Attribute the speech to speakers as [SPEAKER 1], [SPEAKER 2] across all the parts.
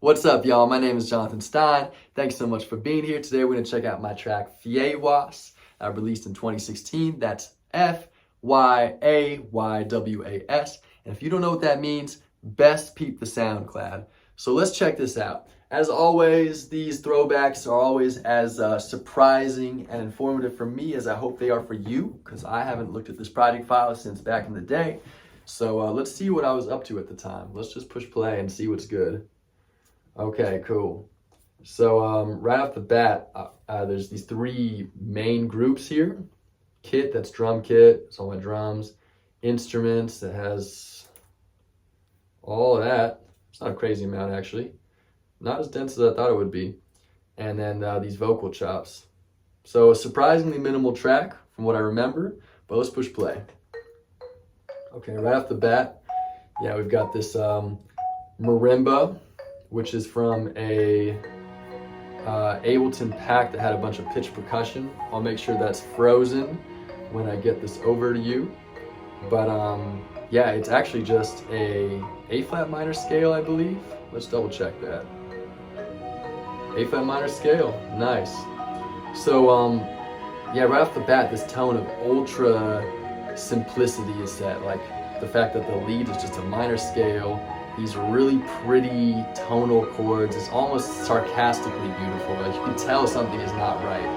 [SPEAKER 1] What's up, y'all? My name is Jonathan Stein. Thanks so much for being here. Today we're going to check out my track FYAYWAS, released in 2016. That's FYAYWAS. And if you don't know what that means, best peep the SoundCloud. So let's check this out. As always, these throwbacks are always as surprising and informative for me as I hope they are for you, because I haven't looked at this project file since back in the day. So let's see what I was up to at the time. Let's just push play and see what's good. Okay, cool. So right off the bat, there's these three main groups here. Kit, that's drum kit, it's all my drums. Instruments, that has all of that. It's not a crazy amount actually. Not as dense as I thought it would be. And then these vocal chops. So a surprisingly minimal track from what I remember, but let's push play. Okay, right off the bat, yeah, we've got this marimba, which is from a Ableton pack that had a bunch of pitch percussion. I'll make sure that's frozen when I get this over to you. But yeah, it's actually just a A-flat minor scale, I believe. Let's double check that. A-flat minor scale, nice. So yeah, right off the bat, this tone of ultra simplicity is set. Like the fact that the lead is just a minor scale. These really pretty tonal chords. It's almost sarcastically beautiful. Like you can tell something is not right.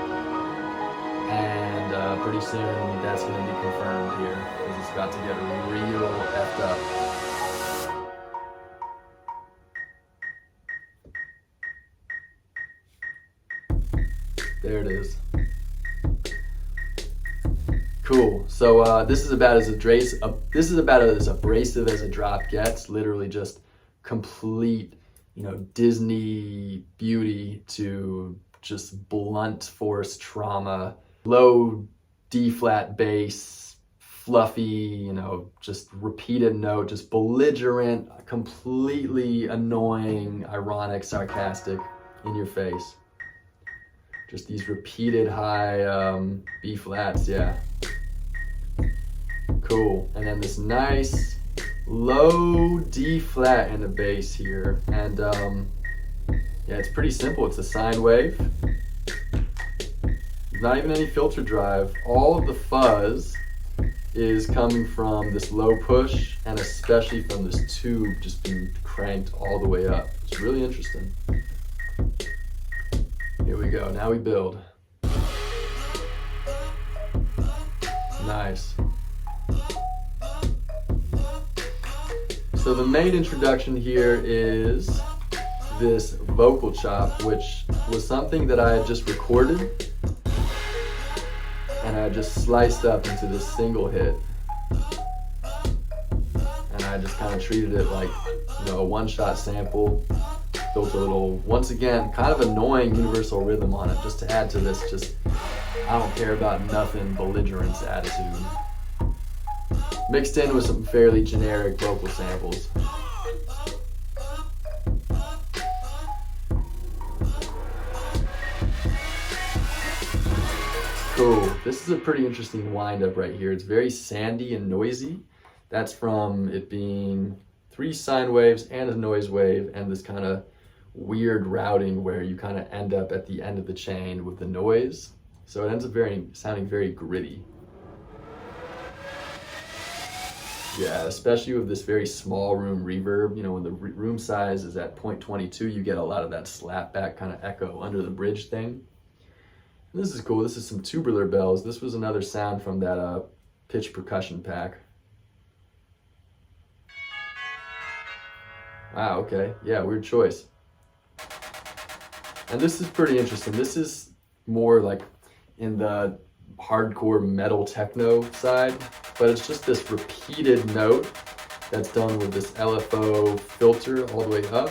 [SPEAKER 1] And pretty soon that's going to be confirmed here because it's about to get real effed up. There it is. Cool. So this is about as abrasive as a drop gets. Literally just complete, Disney beauty to just blunt force trauma. Low D-flat bass, fluffy, just repeated note, just belligerent, completely annoying, ironic, sarcastic, in your face. Just these repeated high B-flats, yeah. Cool. And then this nice low D flat in the bass here. And yeah, it's pretty simple. It's a sine wave. Not even any filter drive. All of the fuzz is coming from this low push and especially from this tube just being cranked all the way up. It's really interesting. Here we go. Now we build. Nice. So the main introduction here is this vocal chop, which was something that I had just recorded and I just sliced up into this single hit. And I just kind of treated it like, a one-shot sample. Built a little, once again, kind of annoying universal rhythm on it just to add to this just, I don't care about nothing belligerence attitude. Mixed in with some fairly generic vocal samples. Cool. This is a pretty interesting wind-up right here. It's very sandy and noisy. That's from it being 3 sine waves and a noise wave and this kind of weird routing where you kind of end up at the end of the chain with the noise. So it ends up sounding very gritty. Yeah, especially with this very small room reverb. When the room size is at 0.22, you get a lot of that slap back kind of echo under the bridge thing. And this is cool. This is some tubular bells. This was another sound from that pitch percussion pack. Wow, okay. Yeah, weird choice. And this is pretty interesting. This is more like in the hardcore metal techno side, but it's just this repeated note that's done with this LFO filter all the way up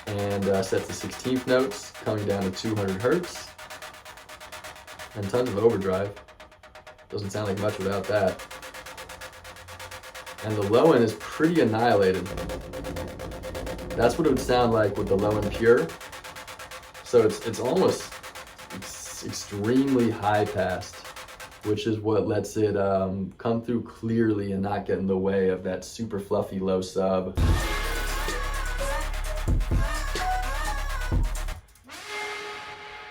[SPEAKER 1] and sets the 16th notes coming down to 200 hertz and tons of overdrive. Doesn't sound like much without that. And the low end is pretty annihilated. That's what it would sound like with the low end pure. So it's almost extremely high passed, which is what lets it come through clearly and not get in the way of that super fluffy low sub.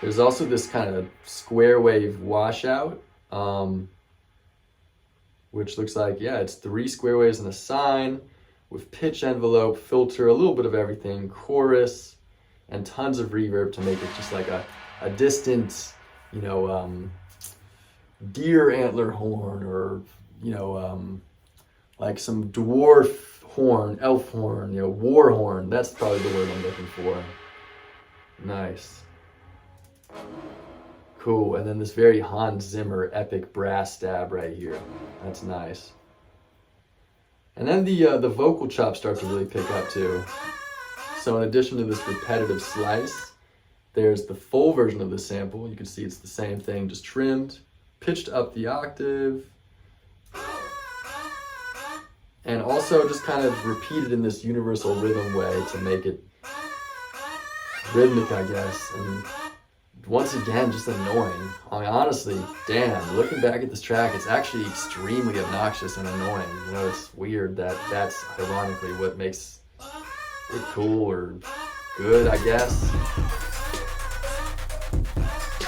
[SPEAKER 1] There's also this kind of square wave washout, which looks like, yeah, it's 3 square waves and a sine with pitch envelope, filter, a little bit of everything, chorus, and tons of reverb to make it just like a distant, you know, deer antler horn, or, you know, like some dwarf horn, elf horn, you know, war horn. That's probably the word I'm looking for. Nice. Cool. And then this very Hans Zimmer epic brass stab right here. That's nice. And then the vocal chops start to really pick up too. So in addition to this repetitive slice, there's the full version of the sample. You can see it's the same thing, just trimmed, pitched up the octave, and also just kind of repeated in this universal rhythm way to make it rhythmic, I guess. And once again, just annoying. I mean, honestly, damn, looking back at this track, it's actually extremely obnoxious and annoying. You know, it's weird that that's ironically what makes it cool or good, I guess.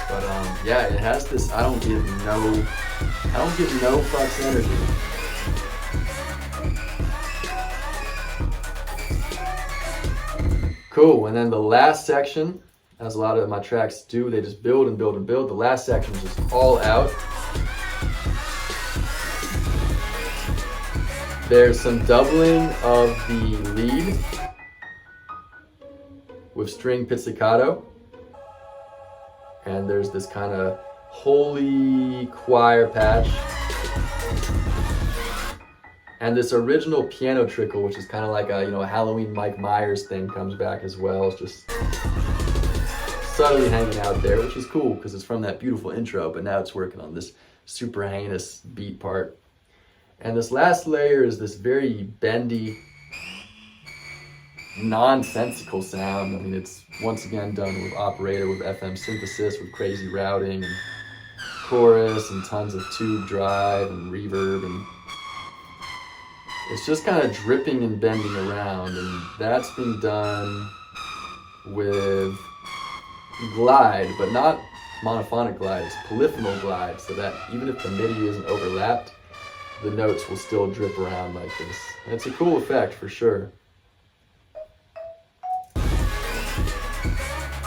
[SPEAKER 1] But yeah, it has this I don't give no fucks energy. Cool, and then the last section, as a lot of my tracks do, they just build and build and build. The last section is just all out. There's some doubling of the lead with string pizzicato. And there's this kind of holy choir patch. And this original piano trickle, which is kind of like a, you know, a Halloween Mike Myers thing, comes back as well. It's just subtly hanging out there, which is cool because it's from that beautiful intro, but now it's working on this super heinous beat part. And this last layer is this very bendy, nonsensical sound. I mean, it's once again done with operator, with FM synthesis, with crazy routing and chorus and tons of tube drive and reverb, and it's just kind of dripping and bending around, and that's been done with glide, but not monophonic glide, it's polyphonal glide, so that even if the MIDI isn't overlapped, the notes will still drip around like this. And it's a cool effect for sure.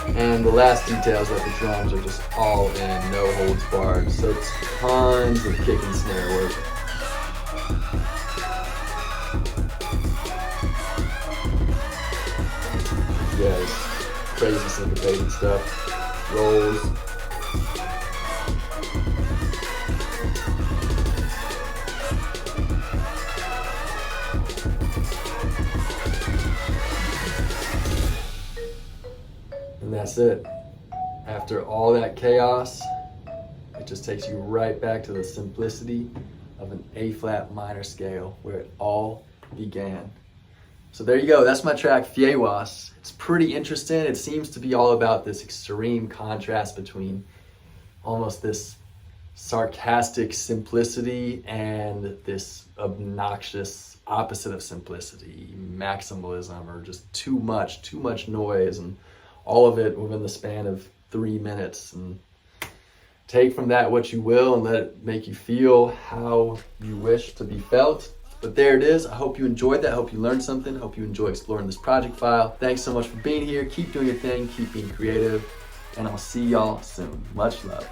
[SPEAKER 1] And the last details, that the drums are just all in, no holds barred, so it's tons of kick and snare work. Yes, crazy syncopated stuff, rolls. And that's it. After all that chaos, it just takes you right back to the simplicity of an A-flat minor scale where it all began. So there you go, that's my track FYAYWAS. It's pretty interesting. It seems to be all about this extreme contrast between almost this sarcastic simplicity and this obnoxious opposite of simplicity, maximalism, or just too much noise, and all of it within the span of 3 minutes. And take from that what you will and let it make you feel how you wish to be felt. But there it is. I hope you enjoyed that. I hope you learned something. I hope you enjoy exploring this project file. Thanks so much for being here. Keep doing your thing. Keep being creative. And I'll see y'all soon. Much love.